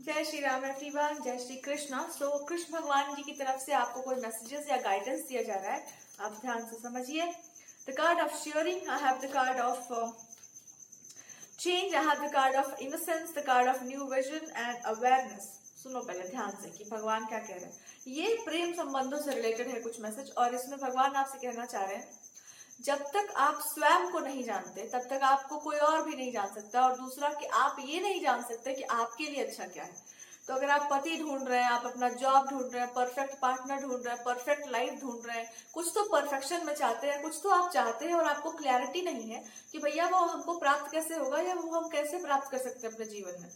जय श्री राम एवरीवन, जय श्री कृष्णा। सो कृष्ण भगवान जी की तरफ से आपको कोई मैसेजेस या गाइडेंस दिया जा रहा है, आप ध्यान से समझिए। The card of sharing, I have the card of change, I have the card of innocence, the card of new vision and awareness. सुनो पहले ध्यान से कि भगवान क्या कह रहे हैं। ये प्रेम संबंधों से रिलेटेड है कुछ मैसेज, और इसमें भगवान आपसे कहना चाह रहे हैं जब तक आप स्वयं को नहीं जानते तब तक आपको कोई और भी नहीं जान सकता, और दूसरा कि आप ये नहीं जान सकते कि आपके लिए अच्छा क्या है। तो अगर आप पति ढूंढ रहे हैं, आप अपना जॉब ढूंढ रहे हैं, परफेक्ट पार्टनर ढूंढ रहे हैं, परफेक्ट लाइफ ढूंढ रहे हैं, कुछ तो परफेक्शन में चाहते हैं, कुछ तो आप चाहते हैं और आपको क्लैरिटी नहीं है कि भैया वो हमको प्राप्त कैसे होगा या वो हम कैसे प्राप्त कर सकते हैं अपने जीवन में।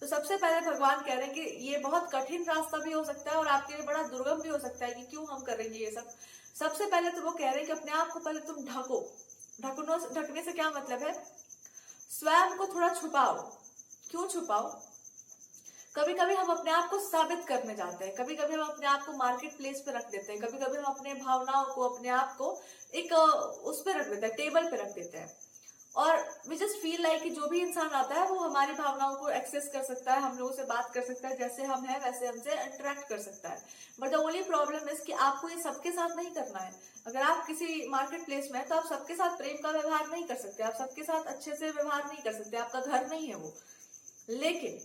तो सबसे पहले भगवान कह रहे हैं कि ये बहुत कठिन रास्ता भी हो सकता है और आपके लिए बड़ा दुर्गम भी हो सकता है कि क्यों हम करेंगे ये सब। सबसे पहले तो वो कह रहे हैं कि अपने आप को पहले तुम ढको। ढकने से क्या मतलब है, स्वयं को थोड़ा छुपाओ। क्यों छुपाओ? कभी कभी हम अपने आप को साबित करने जाते हैं, कभी कभी हम अपने आप को मार्केट प्लेस पे रख देते हैं, कभी कभी हम अपने भावनाओं को, अपने आप को एक उस पे रख देते हैं, टेबल पे रख देते हैं। और वी जस्ट फील लाइक कि जो भी इंसान आता है वो हमारी भावनाओं को एक्सेस कर सकता है, हम लोगों से बात कर सकता है, जैसे हम हैं वैसे हमसे इंटरेक्ट कर सकता है। But the only problem is कि आपको ये सबके साथ नहीं करना है। अगर आप किसी मार्केट प्लेस में है तो आप सबके साथ प्रेम का व्यवहार नहीं कर सकते, आप सबके साथ अच्छे से व्यवहार नहीं कर सकते, आपका घर नहीं है वो। लेकिन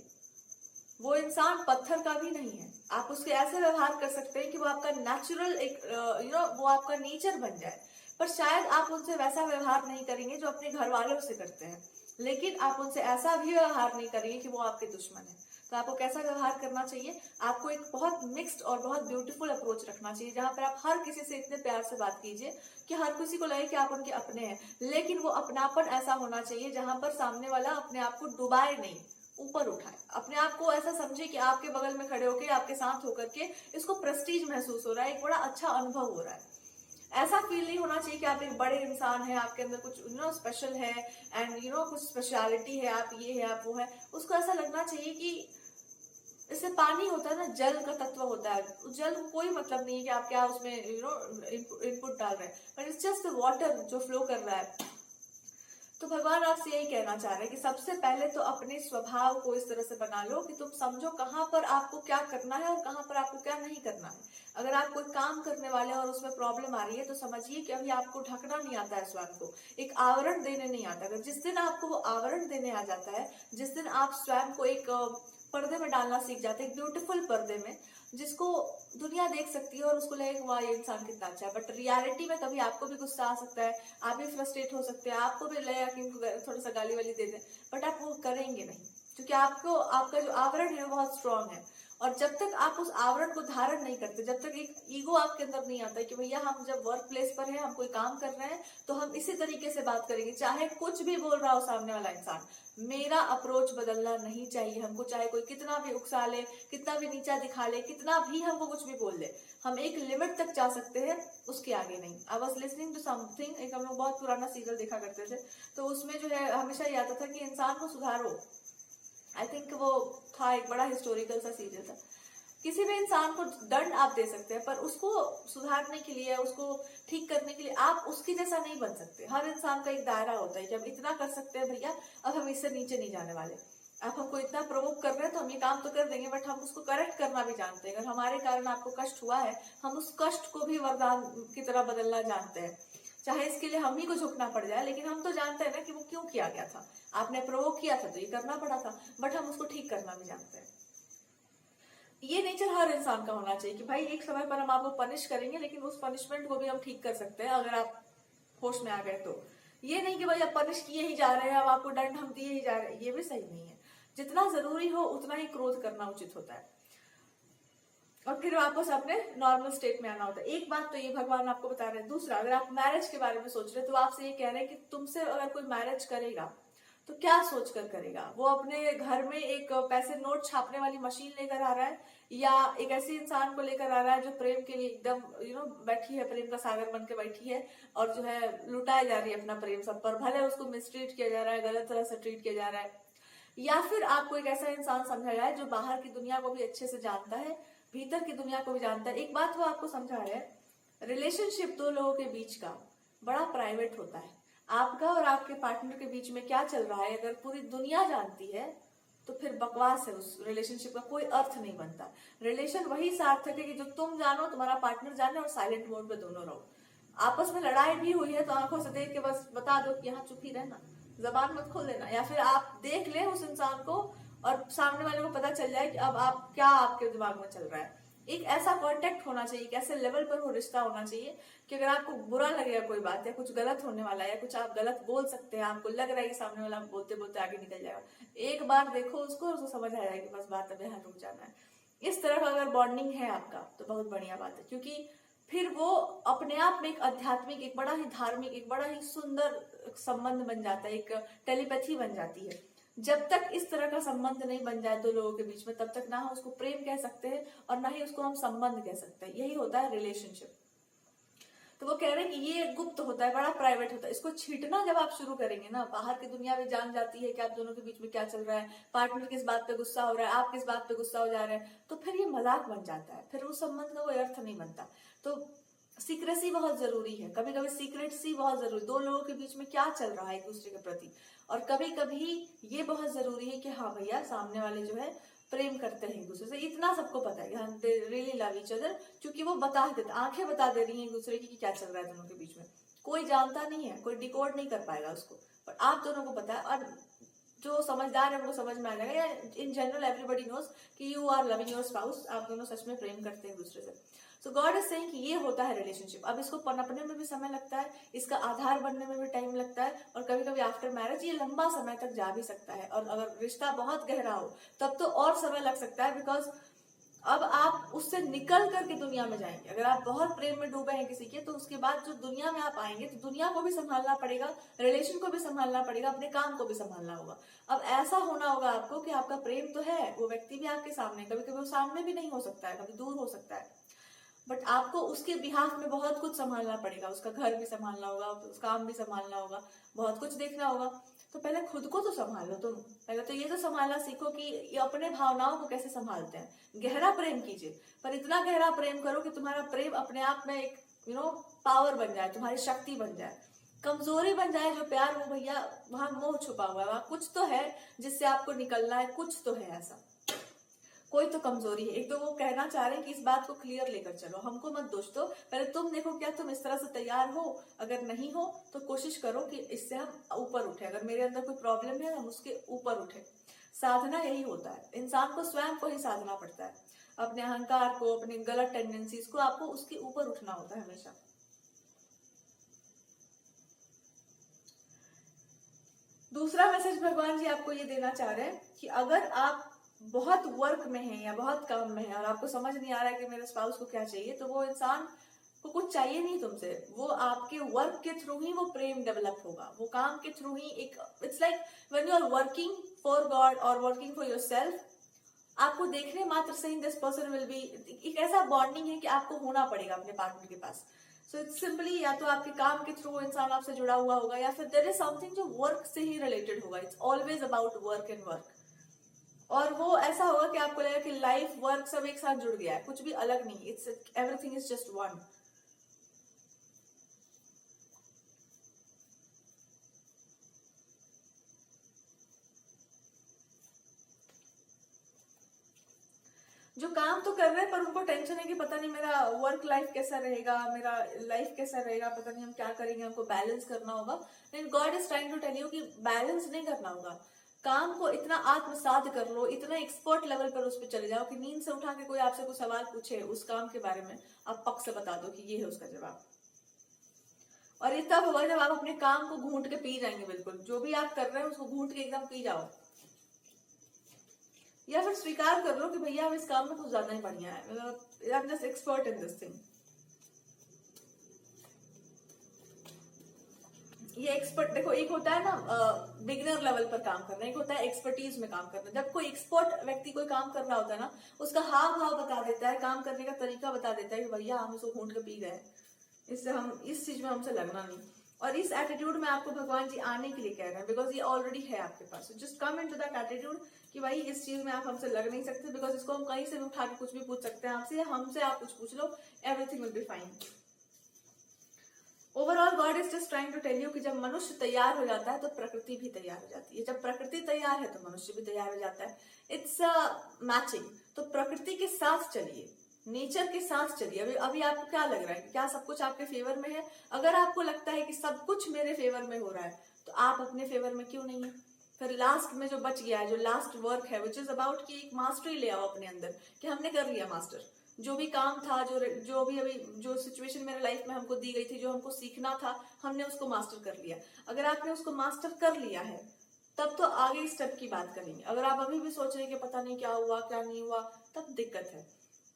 वो इंसान पत्थर का भी नहीं है, आप उसके ऐसे व्यवहार कर सकते हैं कि वो आपका नेचुरल एक वो आपका नेचर बन जाए। पर शायद आप उनसे वैसा व्यवहार नहीं करेंगे जो अपने घर वालों से करते हैं, लेकिन आप उनसे ऐसा भी व्यवहार नहीं करेंगे कि वो आपके दुश्मन है। तो आपको कैसा व्यवहार करना चाहिए? आपको एक बहुत मिक्स्ड और बहुत ब्यूटीफुल अप्रोच रखना चाहिए, जहां पर आप हर किसी से इतने प्यार से बात कीजिए कि हर किसी को लगे कि आप उनके अपने हैं। लेकिन वो अपनापन ऐसा होना चाहिए जहां पर सामने वाला अपने आप को डुबाए नहीं, ऊपर उठाए, अपने आप को ऐसा समझे कि आपके बगल में खड़े होकर, आपके साथ होकर के इसको प्रेस्टीज महसूस हो रहा है, एक बड़ा अच्छा अनुभव हो रहा है। ऐसा फील नहीं होना चाहिए कि आप एक बड़े इंसान हैं, आपके अंदर कुछ स्पेशल है एंड कुछ स्पेशलिटी है, आप ये है आप वो है। उसको ऐसा लगना चाहिए कि इससे पानी होता है ना, जल का तत्व होता है, उस जल को कोई मतलब नहीं है कि आप क्या उसमें इनपुट डाल रहे हैं, बट इट्स जस्ट वाटर जो फ्लो कर रहा है। तो भगवान आपसे यही कहना चाह रहे हैं कि सबसे पहले तो अपने स्वभाव को इस तरह से बना लो कि तुम समझो कहाँ पर आपको क्या करना है और कहाँ पर आपको क्या नहीं करना है। अगर आप कोई काम करने वाले हैं और उसमें प्रॉब्लम आ रही है तो समझिए कि अभी आपको ढकना नहीं आता है, स्वयं को एक आवरण देने नहीं आता। अगर जिस दिन आपको वो आवरण देने आ जाता है, जिस दिन आप स्वयं को एक पर्दे में डालना सीख जाते हैं, एक ब्यूटीफुल पर्दे में जिसको दुनिया देख सकती है और उसको लगेगा वाह ये इंसान कितना अच्छा है, बट रियलिटी में कभी आपको भी गुस्सा आ सकता है, आप भी फ्रस्ट्रेट हो सकते हैं, आपको भी लगेगा कि थोड़ा सा गाली वाली दे दें, बट आप वो करेंगे नहीं क्योंकि आपको आपका जो आवरण है वो बहुत स्ट्रांग है। और जब तक आप उस आवरण को धारण नहीं करते, जब तक एक ईगो आपके अंदर नहीं आता है कि भैया हम जब वर्क प्लेस पर हैं, हम कोई काम कर रहे हैं तो हम इसी तरीके से बात करेंगे, चाहे कुछ भी बोल रहा हो सामने वाला इंसान, मेरा अप्रोच बदलना नहीं चाहिए हमको, चाहे कोई कितना भी उकसा ले, कितना भी नीचा दिखा ले, कितना भी हमको कुछ भी बोल ले, हम एक लिमिट तक जा सकते हैं, उसके आगे नहीं। I was listening to something, एक हम लोग बहुत पुराना सीरियल देखा करते थे, तो उसमें जो है हमेशा ये आता था कि इंसान को सुधारो। आई थिंक वो था एक बड़ा हिस्टोरिकल सा सीरियल था। किसी भी इंसान को दंड आप दे सकते हैं, पर उसको सुधारने के लिए, उसको ठीक करने के लिए आप उसकी जैसा नहीं बन सकते। हर इंसान का एक दायरा होता है कि हम इतना कर सकते हैं भैया, अब हम इससे नीचे नहीं जाने वाले। आप हमको इतना प्रोवोक कर रहे हैं तो हम ये काम तो कर देंगे, बट हम उसको करेक्ट करना भी जानते हैं। अगर हमारे कारण आपको कष्ट हुआ है, हम उस कष्ट को भी वरदान की तरह बदलना जानते हैं, चाहे इसके लिए हम ही को झुकना पड़ जाए, लेकिन हम तो जानते हैं ना कि वो क्यों किया गया था, आपने प्रोवोक किया था तो ये करना पड़ा था, बट हम उसको ठीक करना भी जानते हैं। ये नेचर हर इंसान का होना चाहिए कि भाई एक समय पर हम आपको पनिश करेंगे, लेकिन उस पनिशमेंट को भी हम ठीक कर सकते हैं अगर आप होश में आ गए तो। ये नहीं कि भाई आप पनिश किए ही जा रहे हैं, अब आपको दंड हम दिए ही जा रहे हैं, ये भी सही नहीं है। जितना जरूरी हो उतना ही क्रोध करना उचित होता है और फिर वापस अपने नॉर्मल स्टेट में आना होता है। एक बात तो ये भगवान आपको बता रहे हैं। दूसरा, अगर आप मैरिज के बारे में सोच रहे हैं तो आपसे ये कह रहे हैं कि तुमसे अगर कोई मैरिज करेगा तो क्या सोच कर करेगा। वो अपने घर में एक पैसे नोट छापने वाली मशीन लेकर आ रहा है, या एक ऐसे इंसान को लेकर आ रहा है जो प्रेम के लिए एकदम बैठी है, प्रेम का सागर बन के बैठी है और जो है लुटाई जा रही है अपना प्रेम सब पर, भले उसको मिसट्रीट किया जा रहा है, गलत तरह से ट्रीट किया जा रहा है। या फिर आपको एक ऐसा इंसान समझा जाए जो बाहर की दुनिया को भी अच्छे से जानता है, भीतर की दुनिया को भी जानता है। एक बात वो आपको समझा रहे हैं, रिलेशनशिप दो लोगों के बीच का बड़ा प्राइवेट होता है। आपका और आपके पार्टनर के बीच में क्या चल रहा है अगर पूरी दुनिया जानती है तो फिर बकवास है, उस रिलेशनशिप का कोई अर्थ नहीं बनता। रिलेशन वही सार्थक है कि जो तुम जानो, तुम्हारा पार्टनर जाने और साइलेंट मोड पे दोनों रहो। आपस में लड़ाई भी हुई है तो आंखों से देख के बस बता दो कि यहाँ चुप ही रहना, जबान मत खोल देना, या फिर आप देख ले उस इंसान को और सामने वाले को पता चल जाए कि अब आप क्या आपके दिमाग में चल रहा है। एक ऐसा कांटेक्ट होना चाहिए, एक ऐसे लेवल पर वो रिश्ता होना चाहिए कि अगर आपको बुरा लगेगा कोई बात या कुछ गलत होने वाला है या कुछ आप गलत बोल सकते हैं, आपको लग रहा है कि सामने वाला बोलते बोलते आगे निकल जाएगा, एक बार देखो उसको और उसको समझ आ जाएगा कि बस बात अब यहाँ रुक जाना है। इस तरह का अगर बॉन्डिंग है आपका तो बहुत बढ़िया बात है, क्योंकि फिर वो अपने आप में एक आध्यात्मिक, एक बड़ा ही धार्मिक, एक बड़ा ही सुंदर संबंध बन जाता है, एक टेलीपैथी बन जाती है। जब तक इस तरह का संबंध नहीं बन जाए दो लोगों के बीच में, तब तक ना हम उसको प्रेम कह सकते हैं और ना ही उसको हम संबंध कह सकते हैं। यही होता है रिलेशनशिप। तो वो कह रहे हैं कि ये गुप्त होता है, बड़ा प्राइवेट होता है। इसको छीटना जब आप शुरू करेंगे ना, बाहर की दुनिया भी जान जाती है कि आप दोनों के बीच में क्या चल रहा है, पार्टनर किस बात पे गुस्सा हो रहा है, आप किस बात पे गुस्सा हो जा रहे हैं, तो फिर ये मजाक बन जाता है, फिर उस संबंध का कोई अर्थ नहीं बनता। तो सीक्रेसी बहुत जरूरी है, कभी कभी सीक्रेसी बहुत जरूरी, दो लोगों के बीच में क्या चल रहा है एक दूसरे के प्रति। और कभी कभी ये बहुत जरूरी है कि हाँ भैया सामने वाले जो है प्रेम करते हैं एक दूसरे से, इतना सबको पता है कि हम they really love each other, क्योंकि वो बता देते, आंखें बता दे रही हैं एक दूसरे की कि क्या चल रहा है दोनों के बीच में। कोई जानता नहीं है, कोई डिकोड नहीं कर पाएगा उसको, पर आप दोनों को पता है। और जो समझदार है उनको समझ में आ जाएगा, या इन जनरल एवरीबडी नोज कि you are loving your spouse, आप दोनों सच में प्रेम करते हैं एक दूसरे से। सो गॉड इज सेइंग कि ये होता है रिलेशनशिप। अब इसको पनपने में भी समय लगता है, इसका आधार बनने में भी टाइम लगता है, और कभी कभी आफ्टर मैरिज ये लंबा समय तक जा भी सकता है। और अगर रिश्ता बहुत गहरा हो तब तो और समय लग सकता है, बिकॉज अब आप उससे निकल करके दुनिया में जाएंगे। अगर आप बहुत प्रेम में डूबे हैं किसी के, तो उसके बाद जो दुनिया में आप आएंगे तो दुनिया को भी संभालना पड़ेगा, रिलेशन को भी संभालना पड़ेगा, अपने काम को भी संभालना होगा। अब ऐसा होना होगा आपको कि आपका प्रेम तो है, वो व्यक्ति भी आपके सामने, कभी कभी वो सामने भी नहीं हो सकता है, कभी दूर हो सकता है, बट आपको उसके बिहाफ में बहुत कुछ संभालना पड़ेगा, उसका घर भी संभालना होगा, उसका काम भी संभालना होगा, बहुत कुछ देखना होगा। तो पहले खुद को तो संभालो तुम, पहले तो ये तो संभालना सीखो कि ये अपने भावनाओं को कैसे संभालते हैं। गहरा प्रेम कीजिए, पर इतना गहरा प्रेम करो कि तुम्हारा प्रेम अपने आप में एक पावर बन जाए, तुम्हारी शक्ति बन जाए। कमजोरी बन जाए जो प्यार, वो भैया वहां मोह छुपा हुआ है, वहां कुछ तो है जिससे आपको निकलना है, कुछ तो है ऐसा, कोई तो कमजोरी है। एक तो वो कहना चाह रहे हैं कि इस बात को क्लियर लेकर चलो, हमको मत दोष दो, पहले तुम देखो क्या तुम इस तरह से तैयार हो, अगर नहीं हो तो कोशिश करो कि इससे हम ऊपर उठे, अगर मेरे अंदर कोई प्रॉब्लम है हम उसके ऊपर उठे। साधना यही होता है, इंसान को स्वयं को ही साधना पड़ता है, अपने अहंकार को, अपने गलत टेंडेंसीज को, आपको उसके ऊपर उठना होता है हमेशा। दूसरा मैसेज भगवान जी आपको ये देना चाह रहे हैं कि अगर आप बहुत वर्क में है या बहुत काम में है और आपको समझ नहीं आ रहा है कि मेरे स्पाउस को क्या चाहिए, तो वो इंसान को कुछ चाहिए नहीं तुमसे, वो आपके वर्क के थ्रू ही वो प्रेम डेवलप होगा, वो काम के थ्रू ही एक, it's like when you are working for God और वर्किंग फॉर योरसेल्फ, आपको देखने मात्र से ही दिस पर्सन विल बी, एक ऐसा बॉन्डिंग है कि आपको होना पड़ेगा अपने पार्टनर के पास। सो इट्स सिंपली या तो आपके काम के थ्रू इंसान आपसे जुड़ा हुआ होगा, या फिर देयर इज समथिंग जो वर्क से ही रिलेटेड होगा। It's always about work and work, और वो ऐसा होगा कि आपको लगेगा कि लाइफ वर्क सब एक साथ जुड़ गया है, कुछ भी अलग नहीं, it's everything is just one. जो काम तो कर रहे हैं पर उनको टेंशन है कि पता नहीं मेरा वर्क लाइफ कैसा रहेगा, मेरा लाइफ कैसा रहेगा, पता नहीं हम क्या करेंगे, हमको बैलेंस करना होगा। लेकिन God is trying to tell you कि बैलेंस नहीं करना होगा, काम को इतना आत्मसात कर लो, इतना एक्सपर्ट लेवल पर उस पर चले जाओ कि नींद से उठा के कोई आपसे कुछ सवाल पूछे उस काम के बारे में, आप पक से बता दो कि ये है उसका जवाब। और ये तब होगा जब आप अपने काम को घूंट के पी जाएंगे, बिल्कुल जो भी आप कर रहे हैं उसको घूंट के एकदम पी जाओ, या फिर स्वीकार कर लो कि भैया हम इस काम में कुछ ज्यादा ही बढ़िया है, मतलब I am just expert in this thing. ये एक्सपर्ट देखो, एक होता है ना बिगिनर लेवल पर काम करना, एक होता है एक्सपर्टीज में काम करना। जब कोई एक्सपर्ट व्यक्ति कोई काम कर रहा होता है ना, उसका हाव भाव बता देता है, काम करने का तरीका बता देता है कि भैया हम इसको घूंट के पी गए, इससे हम इस चीज में हमसे लगना नहीं। और इस एटीट्यूड में आपको भगवान जी आने के लिए कह रहे हैं, बिकॉज ये ऑलरेडी है आपके पास। Just come in to that attitude कि भाई इस चीज में आप हमसे लग नहीं सकते, बिकॉज इसको हम कहीं से भी उठा के कुछ भी पूछ सकते हैं आपसे, या हमसे आप कुछ पूछ लो, everything will be fine. Overall God is just trying to tell you कि जब मनुष्य तैयार हो जाता है तो प्रकृति भी तैयार हो जाती है, जब प्रकृति तैयार है तो मनुष्य भी तैयार हो जाता है। It's matching. तो प्रकृति के साथ चलिए, नेचर के साथ चलिए। अभी अभी आपको क्या लग रहा है, क्या सब कुछ आपके फेवर में है? अगर आपको लगता है कि सब कुछ मेरे फेवर में हो रहा है तो आप अपने फेवर में क्यों नहीं है? फिर लास्ट में जो बच गया है, जो लास्ट वर्क है, विच इज अबाउट कि एक मास्टरी ले आओ अपने अंदर, कि हमने कर लिया मास्टर। जो भी काम था, जो भी अभी जो सिचुएशन मेरे लाइफ में हमको दी गई थी, जो हमको सीखना था, हमने उसको मास्टर कर लिया। अगर आपने उसको मास्टर कर लिया है तब तो आगे स्टेप की बात करेंगे। अगर आप अभी भी सोच रहे हैं कि पता नहीं क्या हुआ क्या नहीं हुआ, तब दिक्कत है।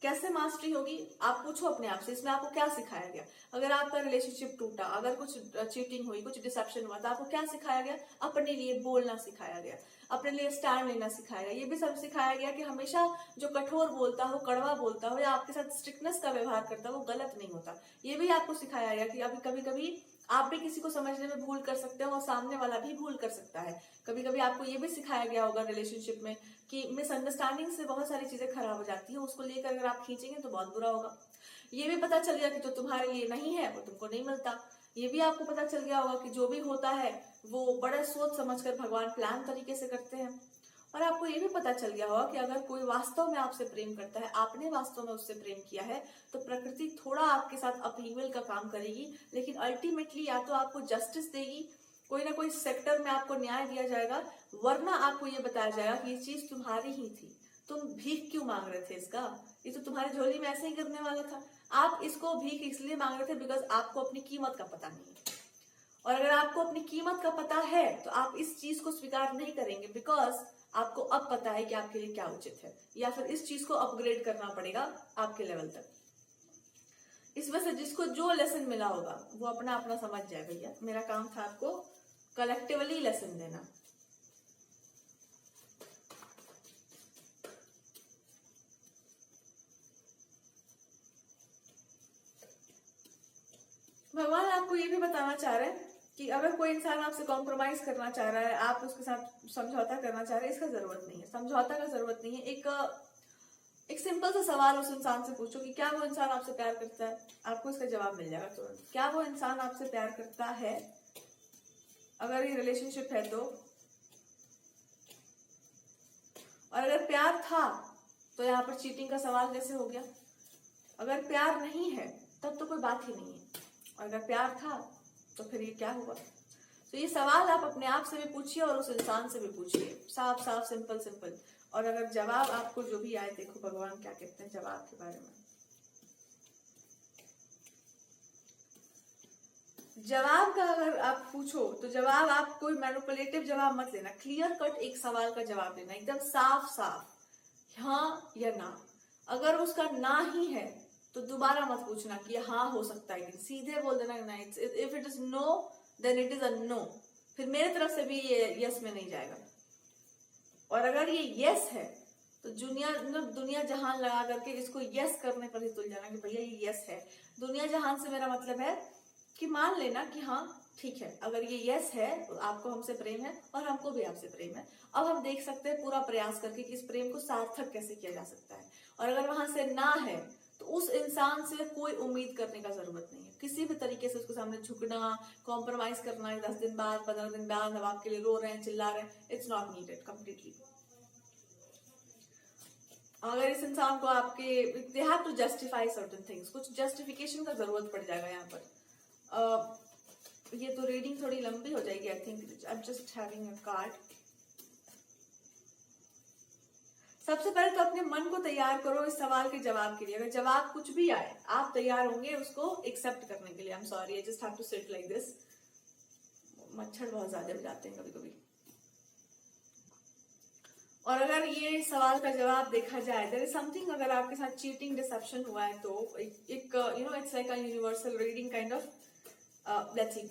कैसे मास्टरी होगी? आप पूछो अपने आप से, इसमें आपको क्या सिखाया गया? अगर आपका रिलेशनशिप टूटा, अगर कुछ चीटिंग हुई, कुछ डिसेप्शन हुआ, तो आपको क्या सिखाया गया? अपने लिए बोलना सिखाया गया, अपने लिए स्टैंड लेना सिखाया गया। ये भी सब सिखाया गया कि हमेशा जो कठोर बोलता हो, कड़वा बोलता हो, या आपके साथ स्ट्रिक्टनेस का व्यवहार करता हो, वो गलत नहीं होता। ये भी आपको सिखाया गया कि अभी कभी कभी आप भी किसी को समझने में भूल कर सकते हो और सामने वाला भी भूल कर सकता है। कभी कभी आपको ये भी सिखाया गया होगा रिलेशनशिप में कि मिसअंडरस्टैंडिंग से बहुत सारी चीजें खराब हो जाती है, उसको लेकर अगर आप खींचेंगे तो बहुत बुरा होगा। ये भी पता चल गया कि जो तुम्हारे लिए नहीं है वो तुमको नहीं मिलता। ये भी आपको पता चल गया होगा कि जो भी होता है वो बड़े सोच समझकर भगवान प्लान तरीके से करते हैं। और आपको ये भी पता चल गया होगा कि अगर कोई वास्तव में आपसे प्रेम करता है, आपने वास्तव में उससे प्रेम किया है, तो प्रकृति थोड़ा आपके साथ अपहीवल का काम करेगी, लेकिन अल्टीमेटली या तो आपको जस्टिस देगी, कोई ना कोई सेक्टर में आपको न्याय दिया जाएगा, वरना आपको ये बताया जाएगा कि ये चीज तुम्हारी ही थी, तुम भीख क्यों मांग रहे थे इसका, ये तो तुम्हारी झोली में ऐसे ही गिरने वाला था। आप इसको भीख इसलिए मांग रहे थे बिकॉज आपको अपनी कीमत का पता नहीं है। और अगर आपको अपनी कीमत का पता है तो आप इस चीज को स्वीकार नहीं करेंगे, बिकॉज आपको अब पता है कि आपके लिए क्या उचित है, या फिर इस चीज को अपग्रेड करना पड़ेगा आपके लेवल तक। इस वजह से जिसको जो लेसन मिला होगा वो अपना अपना समझ जाए। भैया मेरा काम था आपको कलेक्टिवली लेसन देना। भगवान आपको ये भी बताना चाह रहे हैं कि अगर कोई इंसान आपसे कॉम्प्रोमाइज करना चाह रहा है, आप उसके साथ समझौता करना चाह रहे हैं, इसका जरूरत नहीं है, समझौता का जरूरत नहीं है। एक सिंपल सा सवाल उस इंसान से पूछो कि क्या वो इंसान आपसे प्यार करता है, आपको इसका जवाब मिल जाएगा तुरंत। क्या वो इंसान आपसे प्यार करता है? अगर ये रिलेशनशिप है तो, और अगर प्यार था तो यहाँ पर चीटिंग का सवाल कैसे हो गया? अगर प्यार नहीं है तब तो कोई बात ही नहीं है, और अगर प्यार था तो फिर ये क्या हुआ? तो ये सवाल आप अपने आप से भी पूछिए और उस इंसान से भी पूछिए, साफ साफ सिंपल सिंपल। और अगर जवाब आपको जो भी आए, देखो भगवान क्या कहते हैं जवाब के बारे में। जवाब का अगर आप पूछो तो जवाब, आप कोई मैनिपुलेटिव जवाब मत लेना, क्लियर कट एक सवाल का जवाब देना, एकदम साफ साफ, हाँ या ना। अगर उसका ना ही है तो दोबारा मत पूछना कि हाँ हो सकता है, सीधे बोल देना ना, if it is no then it is a no. फिर मेरे तरफ से भी ये यस में नहीं जाएगा। और अगर ये यस है तो दुनिया जहान लगा करके इसको यस करने पर ही तुल जाना कि भैया ये यस है। दुनिया जहान से मेरा मतलब है कि मान लेना कि हाँ ठीक है, अगर ये यस है तो आपको हमसे प्रेम है और हमको भी आपसे प्रेम है। अब हम देख सकते हैं पूरा प्रयास करके कि इस प्रेम को सार्थक कैसे किया जा सकता है। और अगर वहां से ना है तो उस इंसान से कोई उम्मीद करने का जरूरत नहीं है, किसी भी तरीके से उसके सामने झुकना, कॉम्प्रोमाइज करना, 10 दिन बाद 15 दिन बाद हम आपके लिए रो रहे हैं, चिल्ला रहे हैं, इट्स नॉट नीडेड कंप्लीटली। अगर इस इंसान को आपके they have to justify certain things, कुछ जस्टिफिकेशन का जरूरत पड़ जाएगा यहाँ पर। ये तो रीडिंग थोड़ी लंबी हो जाएगी, I think I am just having a card. सबसे पहले तो अपने मन को तैयार करो इस सवाल के जवाब के लिए। अगर जवाब कुछ भी आए आप तैयार होंगे उसको एक्सेप्ट करने के लिए। I am sorry, I just have to sit like this. मच्छर बहुत ज्यादा हो जाते हैं कभी कभी। और अगर ये सवाल का जवाब देखा जाए, देयर इज समथिंग, अगर आपके साथ चीटिंग डिसेप्शन हुआ है तो एक you know it's like a universal reading kind of. Let's see.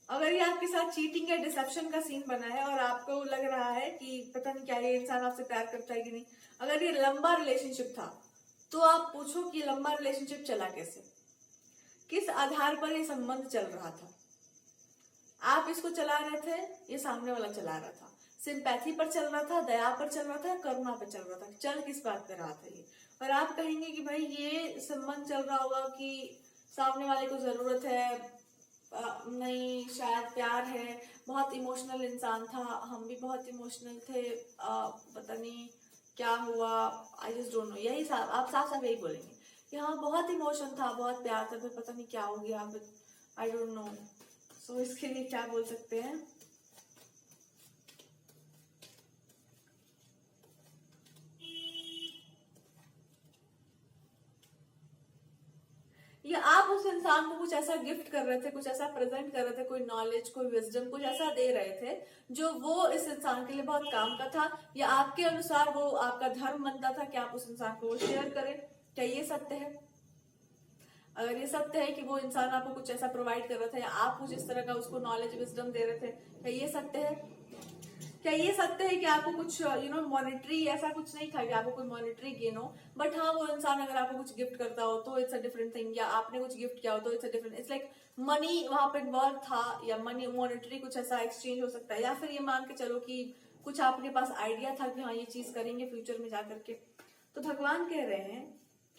अगर ये आपके साथ चीटिंग या डिसेप्शन का सीन बना है और आपको लग रहा है कि पता नहीं क्या ये इंसान आपसे प्यार करता है कि नहीं, अगर ये लंबा रिलेशनशिप था तो आप पूछो कि लंबा रिलेशनशिप चला कैसे, किस आधार पर ये संबंध चल रहा था। आप इसको चला रहे थे, ये सामने वाला चला रहा था, सिंपैथी पर चल रहा था, दया पर चल रहा था, करुणा पर चल रहा था, चल किस बात पे रहा था ये। और आप कहेंगे कि भाई ये संबंध चल रहा होगा कि सामने वाले को जरूरत है, नहीं शायद प्यार है, बहुत इमोशनल इंसान था, हम भी बहुत इमोशनल थे, पता नहीं क्या हुआ, आई जस्ट डोंट नो, यही आप साफ साफ यही बोलेंगे कि हाँ बहुत इमोशन था, बहुत प्यार था, फिर पता नहीं क्या हो गया, आई डोंट नो। सो इसके लिए क्या बोल सकते हैं, या आप उस इंसान को कुछ ऐसा गिफ्ट कर रहे थे, कुछ ऐसा प्रेजेंट कर रहे थे, कोई नॉलेज, कोई विजडम, कुछ ऐसा दे रहे थे जो वो इस इंसान के लिए बहुत काम का था, या आपके अनुसार वो आपका धर्म बनता था कि आप उस इंसान को शेयर करें। क्या ये सत्य है? अगर ये सत्य है कि वो इंसान आपको कुछ ऐसा प्रोवाइड कर रहा था, या आप कुछ इस तरह का उसको नॉलेज विजडम दे रहे थे, क्या ये सत्य है? क्या ये सत्य है कि आपको कुछ मॉनेटरी, ऐसा कुछ नहीं था कि आपको कोई मॉनेटरी गेन हो, बट हाँ वो इंसान अगर आपको कुछ गिफ्ट करता हो तो इट्स अ डिफरेंट थिंग, या आपने कुछ गिफ्ट किया हो तो it's a different, it's like money वहां पे इन्वॉल्व था, या मनी मॉनेटरी कुछ ऐसा एक्सचेंज हो सकता है, या फिर ये मान के चलो कि कुछ आपके पास आइडिया था कि हाँ ये चीज करेंगे फ्यूचर में जाकर के। तो भगवान कह रहे हैं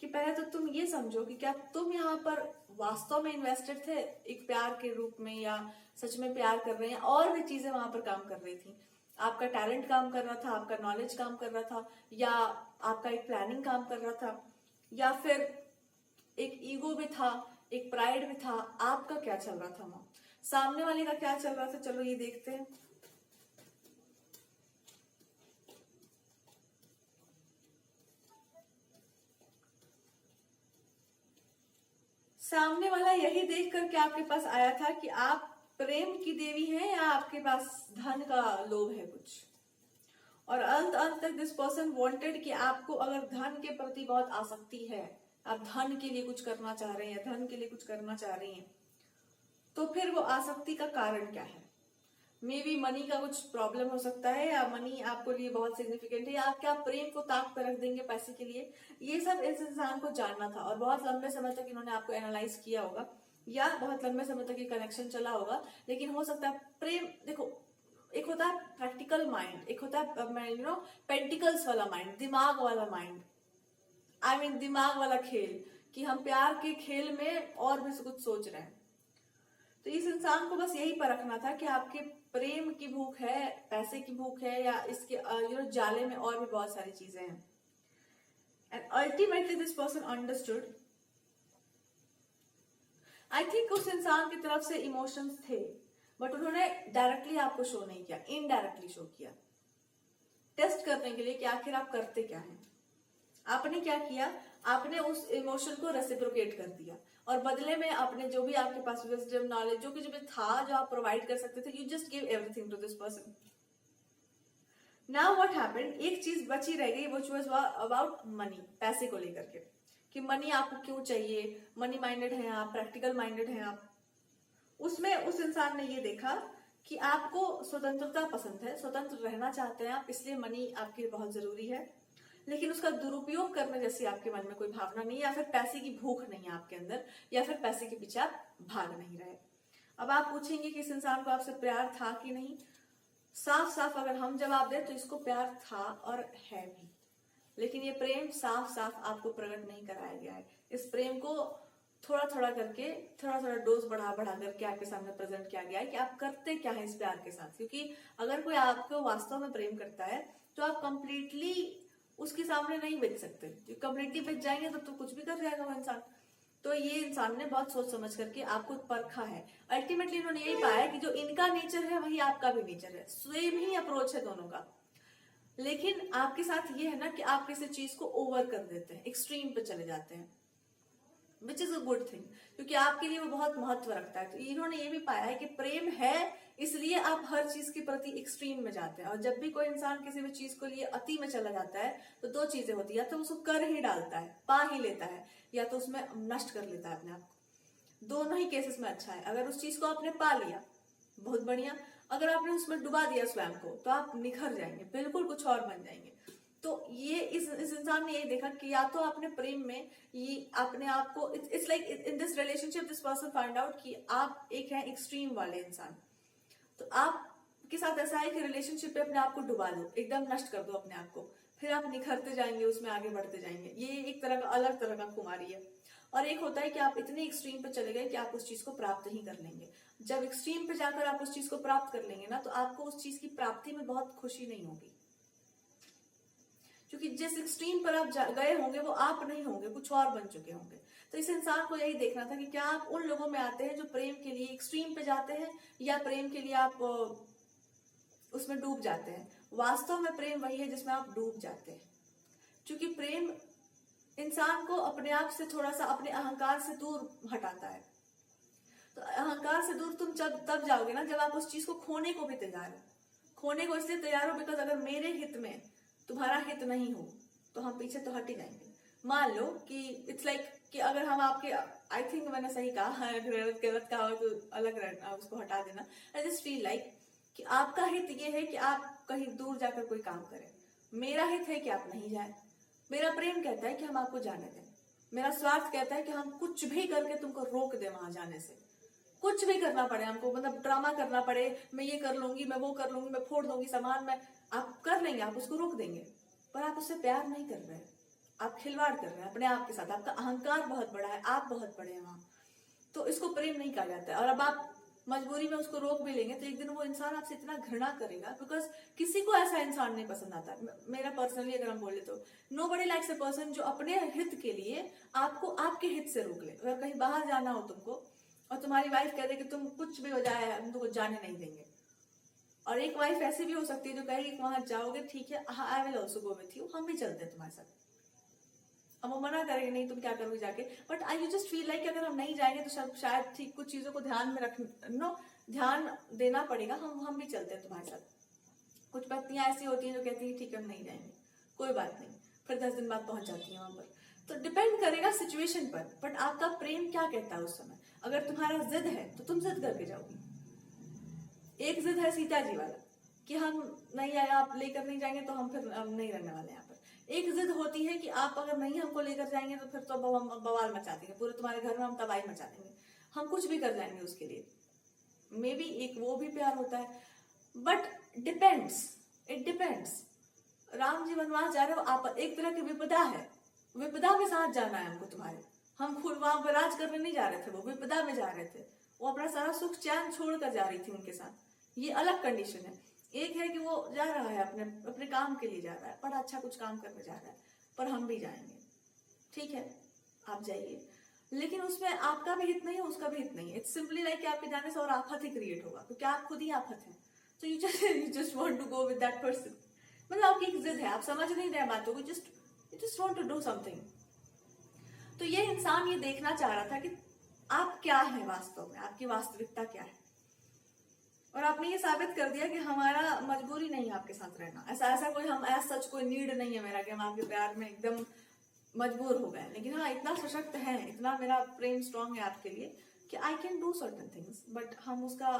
कि पहले तो तुम ये समझो कि क्या तुम यहाँ पर वास्तव में इन्वेस्टेड थे एक प्यार के रूप में, या सच में प्यार कर रहे हैं, और भी चीजें वहां पर काम कर रही थी, आपका टैलेंट काम कर रहा था, आपका नॉलेज काम कर रहा था, या आपका एक प्लानिंग काम कर रहा था, या फिर एक ईगो भी था, एक प्राइड भी था, आपका क्या चल रहा था वहां, सामने वाले का क्या चल रहा था, चलो ये देखते हैं। सामने वाला यही देख करके आपके पास आया था कि आप प्रेम की देवी हैं, या आपके पास धन का लोभ है कुछ, और अंत अंत तक दिस पर्सन वांटेड कि आपको अगर धन के प्रति बहुत आसक्ति है, आप धन के लिए कुछ करना चाह रहे हैं, या धन के लिए कुछ करना चाह रही हैं, तो फिर वो आसक्ति का कारण क्या है? मे बी मनी का कुछ प्रॉब्लम हो सकता है, या मनी आपको लिए बहुत सिग्निफिकेंट है, या आप क्या प्रेम को ताक पर रख देंगे पैसे के लिए। ये सब इस इंसान को जानना था, और बहुत लंबे समय तक इन्होंने आपको एनालाइज किया होगा, या बहुत लंबे समय तक ये कनेक्शन चला होगा। लेकिन हो सकता है प्रेम, देखो एक होता है प्रैक्टिकल माइंड, एक होता है पेंटिकल्स वाला माइंड, दिमाग वाला माइंड, आई मीन दिमाग वाला खेल, कि हम प्यार के खेल में और भी कुछ सोच रहे हैं। तो इस इंसान को बस यही परखना था कि आपके प्रेम की भूख है, पैसे की भूख है, या इसके जाले में और भी बहुत सारी चीजें हैं। And ultimately this person understood. I think उस इंसान की तरफ से इमोशंस थे, बट उन्होंने डायरेक्टली आपको शो नहीं किया, इनडायरेक्टली शो किया, टेस्ट करने के लिए कि आखिर आप करते क्या हैं। आपने क्या किया, आपने उस इमोशन को रेसिप्रोकेट कर दिया, और बदले में आपने जो भी आपके पास विजडम, नॉलेज, जो कुछ भी था जो आप प्रोवाइड कर सकते थे, you just give everything to this person. Now what happened, एक चीज बची रह गई, व्हिच वाज अबाउट मनी, पैसे को लेकर के, कि मनी आपको क्यों चाहिए, मनी माइंडेड है आप, प्रैक्टिकल माइंडेड है आप। उसमें उस इंसान ने ये देखा कि आपको स्वतंत्रता पसंद है, स्वतंत्र रहना चाहते हैं आप, इसलिए मनी आपके लिए बहुत जरूरी है, लेकिन उसका दुरुपयोग करने जैसी आपके मन में कोई भावना नहीं है, या फिर पैसे की भूख नहीं है आपके अंदर, या फिर पैसे के पीछे आप भाग नहीं रहे। अब आप पूछेंगे कि इस इंसान को आपसे प्यार था कि नहीं। साफ साफ अगर हम जवाब दें तो इसको प्यार था और है भी, लेकिन ये प्रेम साफ साफ आपको प्रकट नहीं कराया गया है। इस प्रेम को थोड़ा थोड़ा करके, थोड़ा थोड़ा डोज बढ़ा बढ़ा करके आपके सामने प्रेजेंट किया गया है कि आप करते क्या है इस प्यार के साथ। क्योंकि अगर कोई आपको वास्तव में प्रेम करता है तो आप कंप्लीटली उसके सामने नहीं बेच सकते, कंप्लीटली बेच जाएंगे तो कुछ भी कर जाएगा वो इंसान। तो ये इंसान ने बहुत सोच समझ करके आपको परखा है। अल्टीमेटली इन्होंने यही पाया कि जो इनका नेचर है वही आपका भी नेचर है, सेम ही अप्रोच है दोनों का। लेकिन आपके साथ ये है ना कि आप किसी चीज को ओवर कर देते हैं, एक्सट्रीम पे चले जाते हैं, which is a good thing, क्योंकि आपके लिए वो बहुत महत्व रखता है। तो इन्होंने ये भी पाया है कि प्रेम है, इसलिए आप हर चीज के प्रति एक्सट्रीम में जाते हैं। और जब भी कोई इंसान किसी भी चीज को लिए अति में चला जाता है तो दो चीजें होती है, या तो उसको कर ही डालता है, पा ही लेता है, या तो उसमें नष्ट कर लेता है अपने आप को। दोनों ही केसेस में अच्छा है। अगर उस चीज को आपने पा लिया बहुत बढ़िया, अगर आपने उसमें डुबा दिया स्वयं को तो आप निखर जाएंगे, बिल्कुल कुछ और बन जाएंगे। तो ये इस इंसान ने ये देखा कि या तो आपने प्रेम में ये अपने आप को, it's like in this relationship this person find out कि आप एक है एक्सट्रीम वाले इंसान, तो आपके साथ ऐसा है कि रिलेशनशिप पे अपने आप को डुबा दो, एकदम नष्ट कर दो अपने आप को, फिर आप निखरते जाएंगे, उसमें आगे बढ़ते जाएंगे। ये एक तरह का अलग तरह का खुमारी है। और एक होता है कि आप इतने एक्सट्रीम पे चले गए कि आप उस चीज को प्राप्त ही कर लेंगे। जब एक्सट्रीम पे जाकर आप उस चीज को प्राप्त कर लेंगे ना, तो आपको उस चीज की प्राप्ति में बहुत खुशी नहीं होगी, क्योंकि जिस एक्सट्रीम पर आप गए होंगे वो आप नहीं होंगे, कुछ और बन चुके होंगे। तो इस इंसान को यही देखना था कि क्या आप उन लोगों में आते हैं जो प्रेम के लिए एक्सट्रीम पे जाते हैं, या प्रेम के लिए आप उसमें डूब जाते हैं। वास्तव में प्रेम वही है जिसमें आप डूब जाते हैं, क्योंकि प्रेम इंसान को अपने आप से थोड़ा सा, अपने अहंकार से दूर हटाता है। तो अहंकार से दूर तुम तब जाओगे ना जब आप उस चीज को खोने को भी तैयार हो। खोने को इसलिए तैयार हो बिकॉज अगर मेरे हित में तुम्हारा हित नहीं हो तो हम पीछे तो हट ही जाएंगे। मान लो कि इट्स लाइक कि अगर हम आपके, आई थिंक मैंने सही कहा, गलत कहा हो तो अलग रहना, उसको हटा देना। आई जस्ट फील लाइक कि आपका हित ये है कि आप कहीं दूर जाकर कोई काम करें, मेरा हित है कि आप नहीं जाए। मेरा प्रेम कहता है कि हम आपको जाने दें, मेरा स्वार्थ कहता है कि हम कुछ भी करके तुमको रोक दें वहां जाने से। कुछ भी करना पड़े हमको, मतलब ड्रामा करना पड़े, मैं ये कर लूंगी, मैं वो कर लूंगी, मैं फोड़ दूंगी सामान, मैं, आप कर लेंगे, आप उसको रोक देंगे। पर आप उससे प्यार नहीं कर रहे हैं, आप खिलवाड़ कर रहे हैं अपने आप के साथ। आपका अहंकार बहुत बड़ा है, आप बहुत बड़े हैं वहां, तो इसको प्रेम नहीं कहा जाता है। और अब आप मजबूरी में उसको रोक भी लेंगे तो एक दिन वो इंसान आपसे इतना घृणा करेगा, बिकॉज किसी को ऐसा इंसान नहीं पसंद आता। मेरा पर्सनली अगर हम बोले तो नोबडी लाइक्स अ पर्सन जो अपने हित के लिए आपको आपके हित से रोक ले। अगर कहीं बाहर जाना हो तुमको और तुम्हारी वाइफ कह दे कि तुम कुछ भी हो जाए हम तुमको जाने नहीं देंगे, और एक वाइफ ऐसी भी हो सकती है जो कहेगी वहां जाओगे ठीक है, I will also go with you, हम भी चलते हैं तुम्हारे साथ। अब वो मना करेंगे नहीं तुम क्या करोगे जाके, but I you just feel like अगर हम नहीं जाएंगे तो शायद ठीक कुछ चीजों को ध्यान में ध्यान देना पड़ेगा, हम भी चलते हैं तुम्हारे साथ। कुछ पत्नियां ऐसी होती हैं जो कहती है ठीक है हम नहीं जाएंगे, कोई बात नहीं, फिर 10 दिन बाद पहुंच जाती है वहां पर। तो डिपेंड करेगा सिचुएशन पर, बट आपका प्रेम क्या कहता है उस समय। अगर तुम्हारा जिद है तो तुम जिद करके जाओगी। एक जिद है सीता जी वाला कि हम नहीं आए, आप लेकर नहीं जाएंगे तो हम फिर नहीं रहने वाले यहाँ पर। एक जिद होती है कि आप अगर नहीं हमको लेकर जाएंगे तो फिर तो हम बवाल मचा देंगे, पूरे तुम्हारे घर में हम तबाही मचा देंगे, हम कुछ भी कर जाएंगे उसके लिए। मे बी एक वो भी प्यार होता है, but depends, it depends. Ram ji वनवास जा रहे हो आप, एक तरह की विपदा है, विपदा के साथ जाना है हमको तुम्हारे। हम खुद वहां पर राज करने नहीं जा रहे थे, वो विपदा में जा रहे थे, वो अपना सारा सुख चैन छोड़कर जा रही थी उनके साथ। ये अलग कंडीशन है। एक है कि वो जा रहा है अपने अपने काम के लिए जा रहा है, बड़ा अच्छा कुछ काम करने जा रहा है, पर हम भी जाएंगे, ठीक है आप जाइए, लेकिन उसमें आपका भी हित नहीं है, उसका भी हित नहीं है। इट्स सिंपली लाइक आपके जाने से और आफत ही क्रिएट होगा, क्योंकि आप खुद ही आफत हैं। तो you just want to go with that person. मतलब आपकी एक जिद है, आप समझ नहीं रहे बातों को, you just want to do something. तो ये इंसान ये देखना चाह रहा था कि आप क्या है वास्तव में, आपकी वास्तविकता क्या है। और आपने ये साबित कर दिया कि हमारा मजबूरी नहीं है आपके साथ रहना। ऐसा कोई हम सच कोई नीड नहीं है मेरा कि हम आपके प्यार में एकदम मजबूर हो गए, लेकिन हाँ इतना सशक्त है, इतना मेरा प्रेम स्ट्रांग है आपके लिए कि I can do certain things, but हम उसका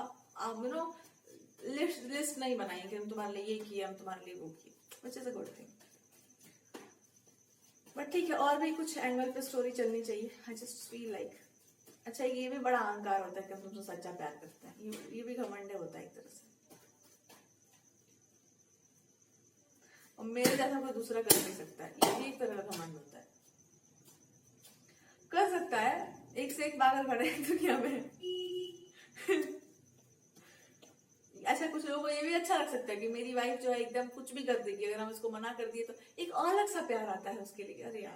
लिस्ट नहीं बनाएंगे कि हम तुम्हारे लिए ये किए, हम तुम्हारे लिए वो किए, which is a good thing. But ठीक है, और भी कुछ एंगल पे स्टोरी चलनी चाहिए। आई जस्ट फील लाइक अच्छा ये भी बड़ा अहंकार होता है कि हम तुमसे सच्चा प्यार करते हैं, ये भी घमंड होता है एक तरह से। और मेरे जैसा कोई दूसरा कर नहीं सकता है, ये भी एक तरह का घमंड होता है। कर सकता है, एक से एक पागल भरे हैं दुनिया में। अच्छा कुछ लोगों को ये भी अच्छा लग सकता है कि मेरी वाइफ जो है एकदम कुछ भी कर देगी, अगर हम इसको मना कर दिए तो एक अलग सा प्यार आता है उसके लिए। अरे यार